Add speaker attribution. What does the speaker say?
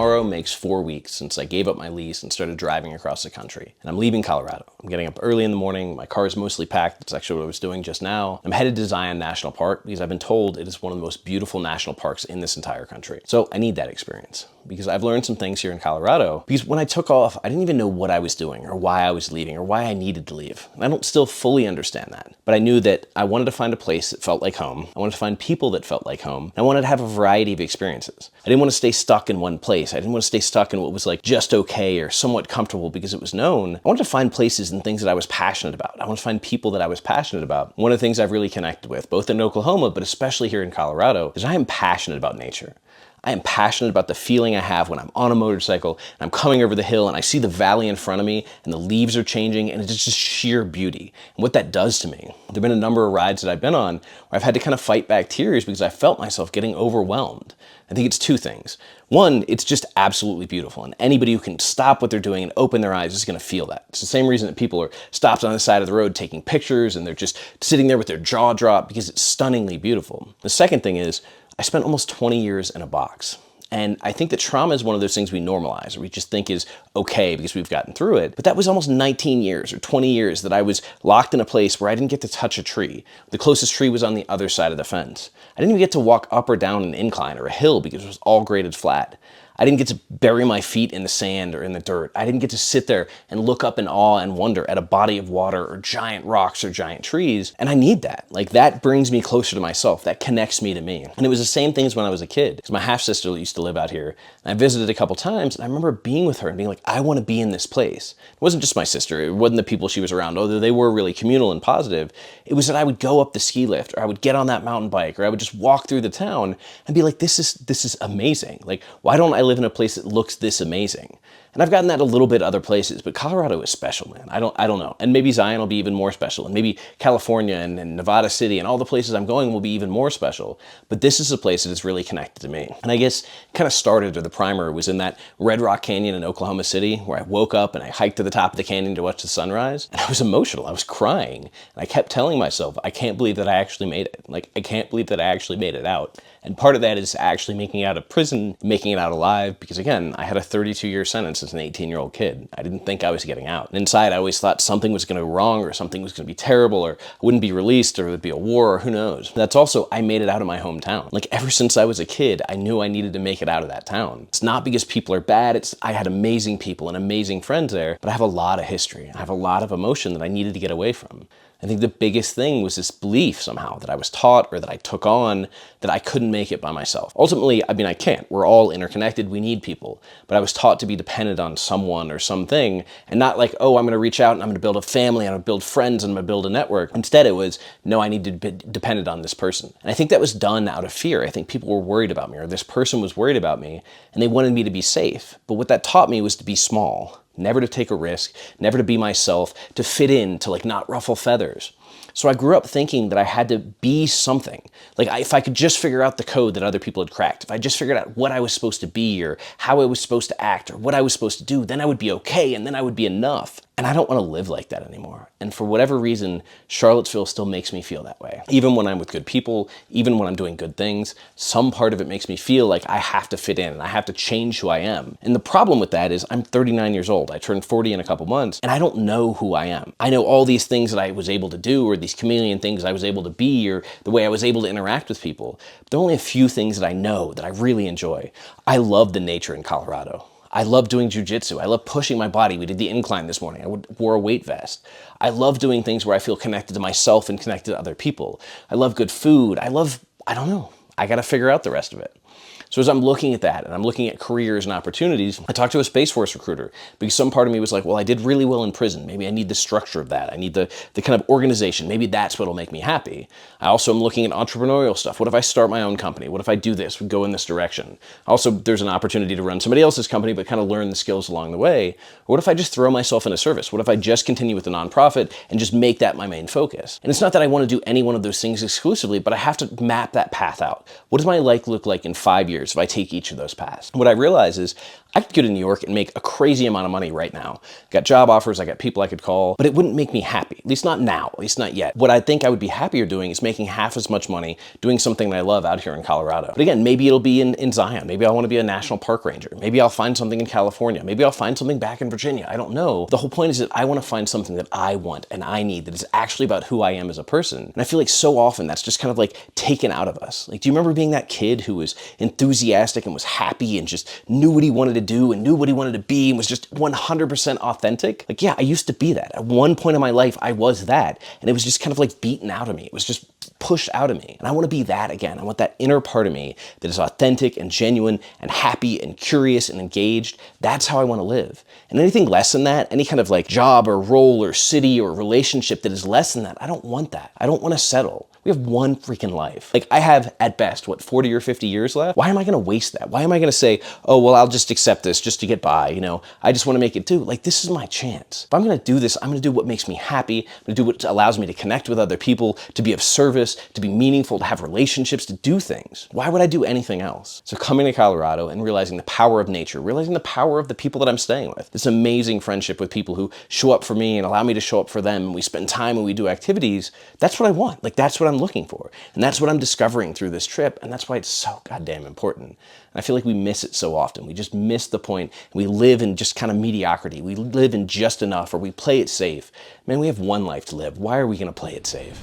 Speaker 1: Tomorrow makes 4 weeks since I gave up my lease and started driving across the country. And I'm leaving Colorado. I'm getting up early in the morning. My car is mostly packed. That's actually what I was doing just now. I'm headed to Zion National Park because I've been told it is one of the most beautiful national parks in this entire country. So I need that experience because I've learned some things here in Colorado. Because when I took off, I didn't even know what I was doing or why I was leaving or why I needed to leave. And I don't still fully understand that. But I knew that I wanted to find a place that felt like home. I wanted to find people that felt like home. I wanted to have a variety of experiences. I didn't want to stay stuck in one place. I didn't want to stay stuck in what was like just okay or somewhat comfortable because it was known. I wanted to find places and things that I was passionate about. I want to find people that I was passionate about. One of the things I've really connected with, both in Oklahoma, but especially here in Colorado, is I am passionate about nature. I am passionate about the feeling I have when I'm on a motorcycle and I'm coming over the hill and I see the valley in front of me and the leaves are changing and it's just sheer beauty and what that does to me. There've been a number of rides that I've been on where I've had to kind of fight back tears because I felt myself getting overwhelmed. I think it's two things. One, it's just absolutely beautiful, and anybody who can stop what they're doing and open their eyes is going to feel that. It's the same reason that people are stopped on the side of the road taking pictures and they're just sitting there with their jaw dropped because it's stunningly beautiful. The second thing is I spent almost 20 years in a box. And I think that trauma is one of those things we normalize, or we just think is okay because we've gotten through it. But that was almost 19 years or 20 years that I was locked in a place where I didn't get to touch a tree. The closest tree was on the other side of the fence. I didn't even get to walk up or down an incline or a hill because it was all graded flat. I didn't get to bury my feet in the sand or in the dirt. I didn't get to sit there and look up in awe and wonder at a body of water or giant rocks or giant trees. And I need that. Like, that brings me closer to myself. That connects me to me. And it was the same thing as when I was a kid. Because my half-sister used to live out here. And I visited a couple times. And I remember being with her and being like, I want to be in this place. It wasn't just my sister. It wasn't the people she was around, although they were really communal and positive. It was that I would go up the ski lift, or I would get on that mountain bike, or I would just walk through the town and be like, this is amazing. Like, why don't I live in a place that looks this amazing? And I've gotten that a little bit other places, but Colorado is special, man. I don't know. And maybe Zion will be even more special, and maybe California and Nevada City and all the places I'm going will be even more special. But this is a place that is really connected to me. And I guess kind of started, or the primer was in that Red Rock Canyon in Oklahoma City, where I woke up and I hiked to the top of the canyon to watch the sunrise. And I was emotional. I was crying. And I kept telling myself, I can't believe that I actually made it. Like, I can't believe that I actually made it out. And part of that is actually making it out of prison, making it out alive, because again, I had a 32-year sentence as an 18-year-old kid. I didn't think I was getting out. And inside, I always thought something was going to go wrong, or something was going to be terrible, or I wouldn't be released, or there'd be a war, or who knows. That's also, I made it out of my hometown. Like, ever since I was a kid, I knew I needed to make it out of that town. It's not because people are bad. I had amazing people and amazing friends there, but I have a lot of history. I have a lot of emotion that I needed to get away from. I think the biggest thing was this belief somehow that I was taught or that I took on that I couldn't make it by myself. Ultimately, I mean, I can't. We're all interconnected. We need people. But I was taught to be dependent on someone or something, and not like, oh, I'm going to reach out and I'm going to build a family, I'm going to build friends, and I'm going to build a network. Instead, it was, no, I need to be dependent on this person. And I think that was done out of fear. I think people were worried about me, or this person was worried about me, and they wanted me to be safe. But what that taught me was to be small. Never to take a risk, never to be myself, to fit in, to like not ruffle feathers. So I grew up thinking that I had to be something. Like, if I could just figure out the code that other people had cracked, if I just figured out what I was supposed to be, or how I was supposed to act, or what I was supposed to do, then I would be okay, and then I would be enough. And I don't want to live like that anymore. And for whatever reason, Charlottesville still makes me feel that way. Even when I'm with good people, even when I'm doing good things, some part of it makes me feel like I have to fit in and I have to change who I am. And the problem with that is I'm 39 years old. I turned 40 in a couple months, and I don't know who I am. I know all these things that I was able to do, or these chameleon things I was able to be, or the way I was able to interact with people. But there are only a few things that I know that I really enjoy. I love the nature in Colorado. I love doing jujitsu. I love pushing my body. We did the incline this morning. I wore a weight vest. I love doing things where I feel connected to myself and connected to other people. I love good food. I don't know. I got to figure out the rest of it. So as I'm looking at that and I'm looking at careers and opportunities, I talked to a Space Force recruiter because some part of me was like, well, I did really well in prison. Maybe I need the structure of that. I need the kind of organization. Maybe that's what'll make me happy. I also am looking at entrepreneurial stuff. What if I start my own company? What if I do this, go in this direction? Also, there's an opportunity to run somebody else's company, but kind of learn the skills along the way. Or what if I just throw myself into service? What if I just continue with the nonprofit and just make that my main focus? And it's not that I want to do any one of those things exclusively, but I have to map that path out. What does my life look like in 5 years? years if I take each of those paths. What I realize is I could go to New York and make a crazy amount of money right now. I got job offers, I got people I could call, but it wouldn't make me happy, at least not now, at least not yet. What I think I would be happier doing is making half as much money doing something that I love out here in Colorado. But again, maybe it'll be in Zion. Maybe I want to be a national park ranger. Maybe I'll find something in California. Maybe I'll find something back in Virginia. I don't know. The whole point is that I want to find something that I want and I need that is actually about who I am as a person. And I feel like so often that's just kind of like taken out of us. Like, do you remember being that kid who was enthusiastic and was happy and just knew what he wanted to do and knew what he wanted to be and was just 100% authentic? Like, yeah, I used to be that. At one point in my life, I was that. And it was just kind of like beaten out of me. It was just pushed out of me. And I want to be that again. I want that inner part of me that is authentic and genuine and happy and curious and engaged. That's how I want to live. And anything less than that, any kind of like job or role or city or relationship that is less than that, I don't want that. I don't want to settle. We have one freaking life. Like, I have at best, 40 or 50 years left? Why am I going to waste that? Why am I going to say, oh, well, I'll just accept this just to get by, I just want to make it do. Like, this is my chance. If I'm going to do this, I'm going to do what makes me happy. I'm going to do what allows me to connect with other people, to be of service, to be meaningful, to have relationships, to do things. Why would I do anything else? So coming to Colorado and realizing the power of nature, realizing the power of the people that I'm staying with, this amazing friendship with people who show up for me and allow me to show up for them, and we spend time and we do activities, that's what I want. Like, that's what I'm looking for. And that's what I'm discovering through this trip. And that's why it's so goddamn important. And I feel like we miss it so often. We just miss the point. We live in just kind of mediocrity. We live in just enough, or we play it safe. Man, we have one life to live. Why are we going to play it safe?